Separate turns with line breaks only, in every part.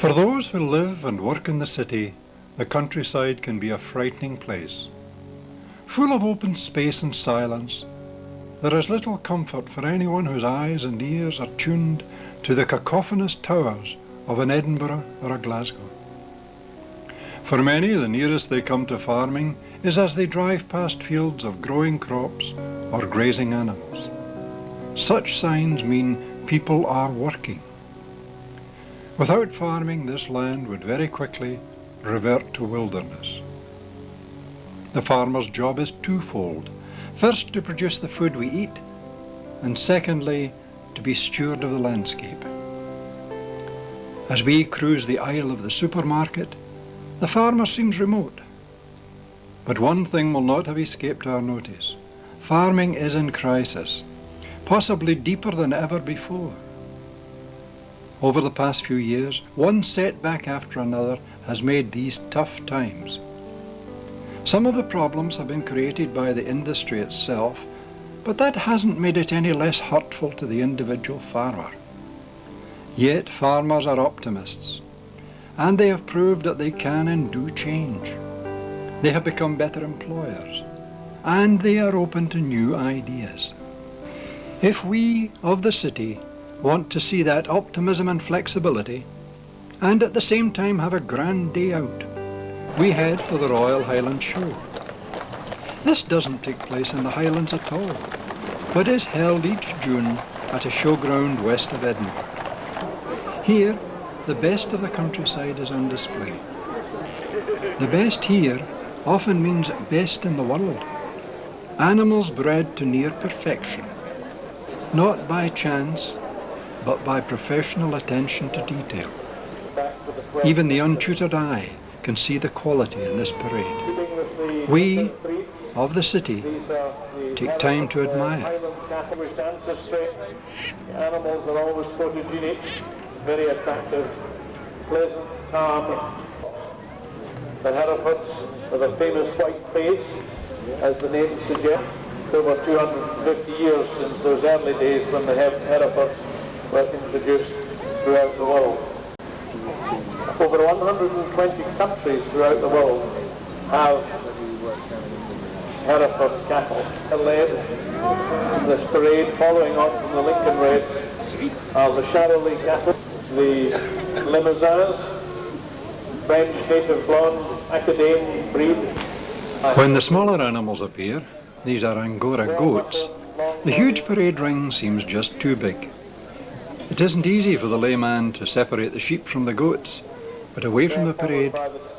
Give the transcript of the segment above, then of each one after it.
For those who live and work in the city, the countryside can be a frightening place. Full of open space and silence, there is little comfort for anyone whose eyes and ears are tuned to the cacophonous towers of an Edinburgh or a Glasgow. For many, the nearest they come to farming is as they drive past fields of growing crops or grazing animals. Such signs mean people are working. Without farming, this land would very quickly revert to wilderness. The farmer's job is twofold. First, to produce the food we eat, and secondly, to be steward of the landscape. As we cruise the aisle of the supermarket, the farmer seems remote. But one thing will not have escaped our notice. Farming is in crisis, possibly deeper than ever before. Over the past few years, one setback after another has made these tough times. Some of the problems have been created by the industry itself, but that hasn't made it any less hurtful to the individual farmer. Yet farmers are optimists, and they have proved that they can and do change. They have become better employers, and they are open to new ideas. If we of the city want to see that optimism and flexibility, and at the same time have a grand day out, we head for the Royal Highland Show. This doesn't take place in the Highlands at all, but is held each June at a showground west of Edinburgh. Here, the best of the countryside is on display. The best here often means best in the world. Animals bred to near perfection, not by chance, but by professional attention to detail. Even the untutored eye can see the quality in this parade. We, of the city, take time to admire.
Animals are always photogenic, very attractive, pleasant, calm. The Herefords with a famous white face, as the name suggests. Over 250 years since those early days when the Herefords were introduced throughout the world. Over 120 countries throughout the world have Hereford cattle. Led in this parade, following on from the Lincoln Reds, are the Charolais cattle, the Limousins, French native blonde Academe breed.
When the smaller animals appear, these are Angora goats, the huge parade ring seems just too big. It isn't easy for the layman to separate the sheep from the goats, but away from the parade,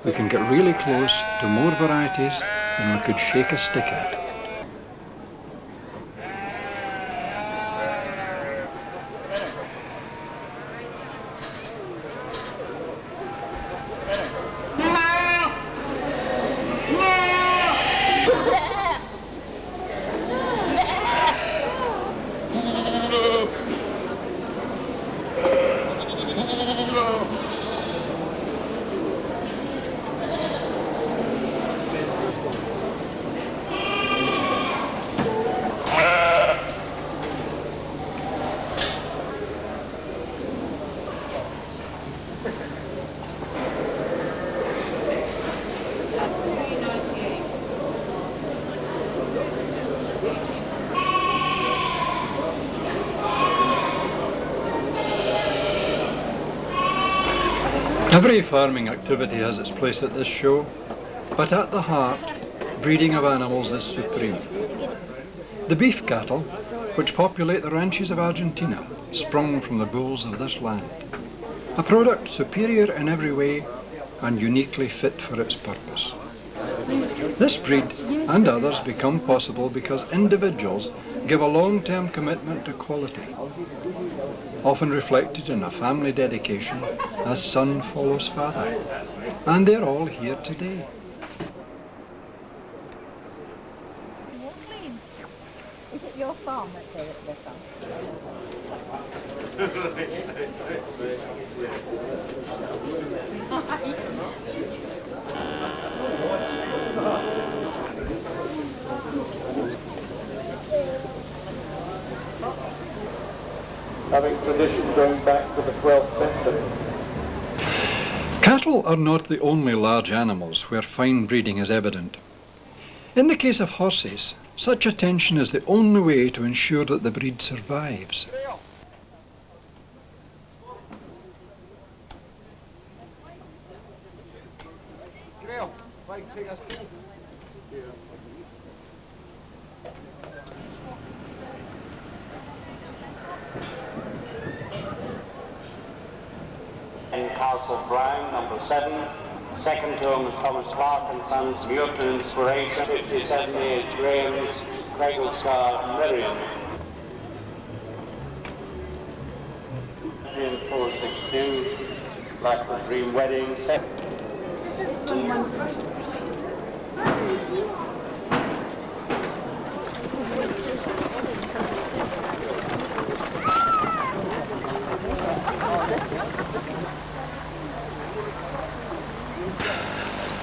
we can get really close to more varieties than we could shake a stick at. Every farming activity has its place at this show, but at the heart, breeding of animals is supreme. The beef cattle, which populate the ranches of Argentina, sprung from the bulls of this land. A product superior in every way and uniquely fit for its purpose. This breed and others become possible because individuals give a long-term commitment to quality, often reflected in a family dedication as son follows father. And they're all here today.
Is it your farm that they're from?
Having tradition going back to the 12th century.
Cattle are not the only large animals where fine breeding is evident. In the case of horses, such attention is the only way to ensure that the breed survives.
Castle Brown, number 7. Second to him is Thomas Clark and Sons, Muirton Inspiration, 57 age Graham's, Craigwell Scar, Miriam. 462, Blackwood Dream Wedding, 7.
This is when one first place.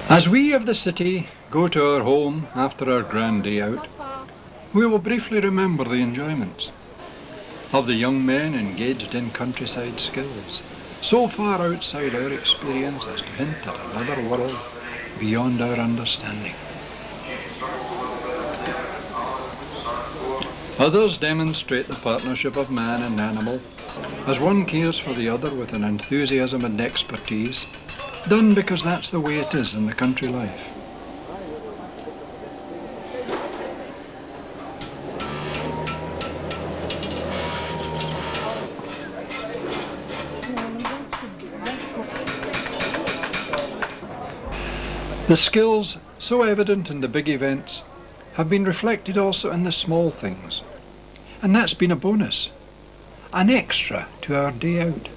As we of the city go to our home after our grand day out, we will briefly remember the enjoyments of the young men engaged in countryside skills, so far outside our experience as to hint at another world beyond our understanding. Others demonstrate the partnership of man and animal as one cares for the other with an enthusiasm and expertise, done because that's the way it is in the country life. The skills, so evident in the big events, have been reflected also in the small things. And that's been a bonus, an extra to our day out.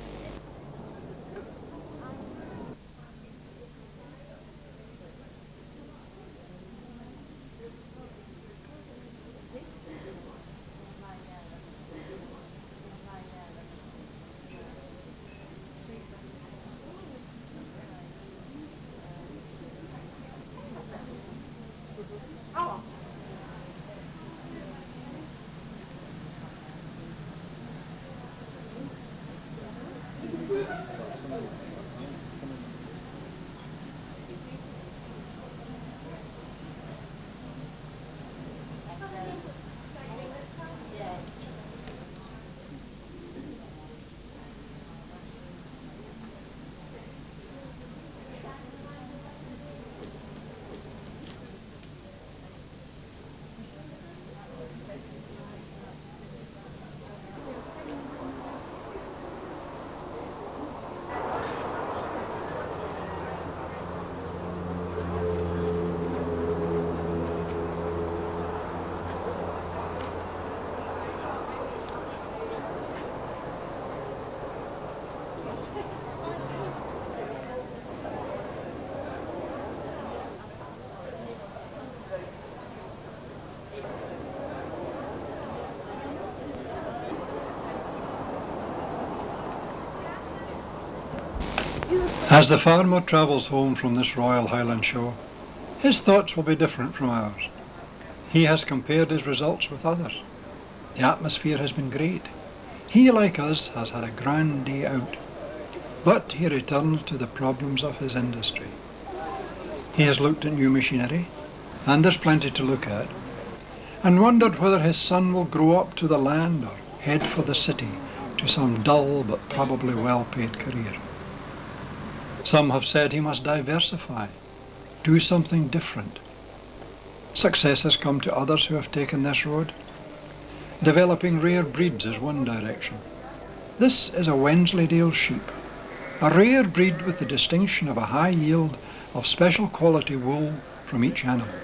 As the farmer travels home from this Royal Highland Show, his thoughts will be different from ours. He has compared his results with others. The atmosphere has been great. He, like us, has had a grand day out. But he returns to the problems of his industry. He has looked at new machinery, and there's plenty to look at, and wondered whether his son will grow up to the land or head for the city to some dull but probably well-paid career. Some have said he must diversify, do something different. Success has come to others who have taken this road. Developing rare breeds is one direction. This is a Wensleydale sheep, a rare breed with the distinction of a high yield of special quality wool from each animal.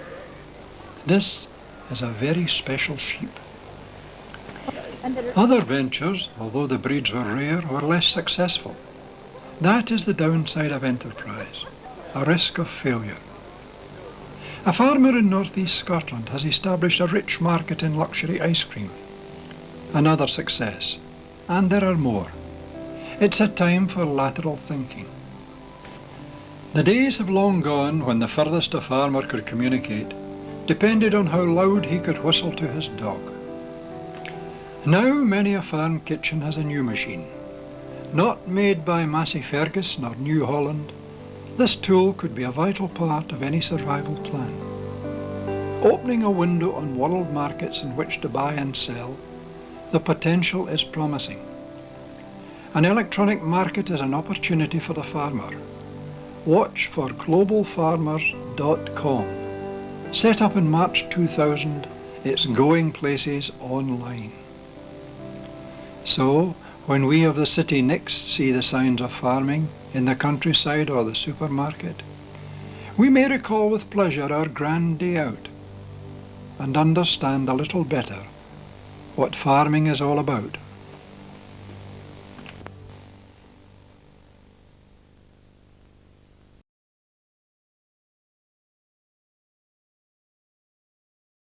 This is a very special sheep. Other ventures, although the breeds were rare, were less successful. That is the downside of enterprise, a risk of failure. A farmer in northeast Scotland has established a rich market in luxury ice cream. Another success, and there are more. It's a time for lateral thinking. The days have long gone when the furthest a farmer could communicate depended on how loud he could whistle to his dog. Now many a farm kitchen has a new machine, not made by Massey Ferguson or New Holland, This tool could be a vital part of any survival plan. Opening a window on world markets in which to buy and sell, the potential is promising. An electronic market is an opportunity for the farmer. Watch for globalfarmers.com. Set up in March 2000, it's going places online. So, when we of the city next see the signs of farming in the countryside or the supermarket, we may recall with pleasure our grand day out and understand a little better what farming is all about.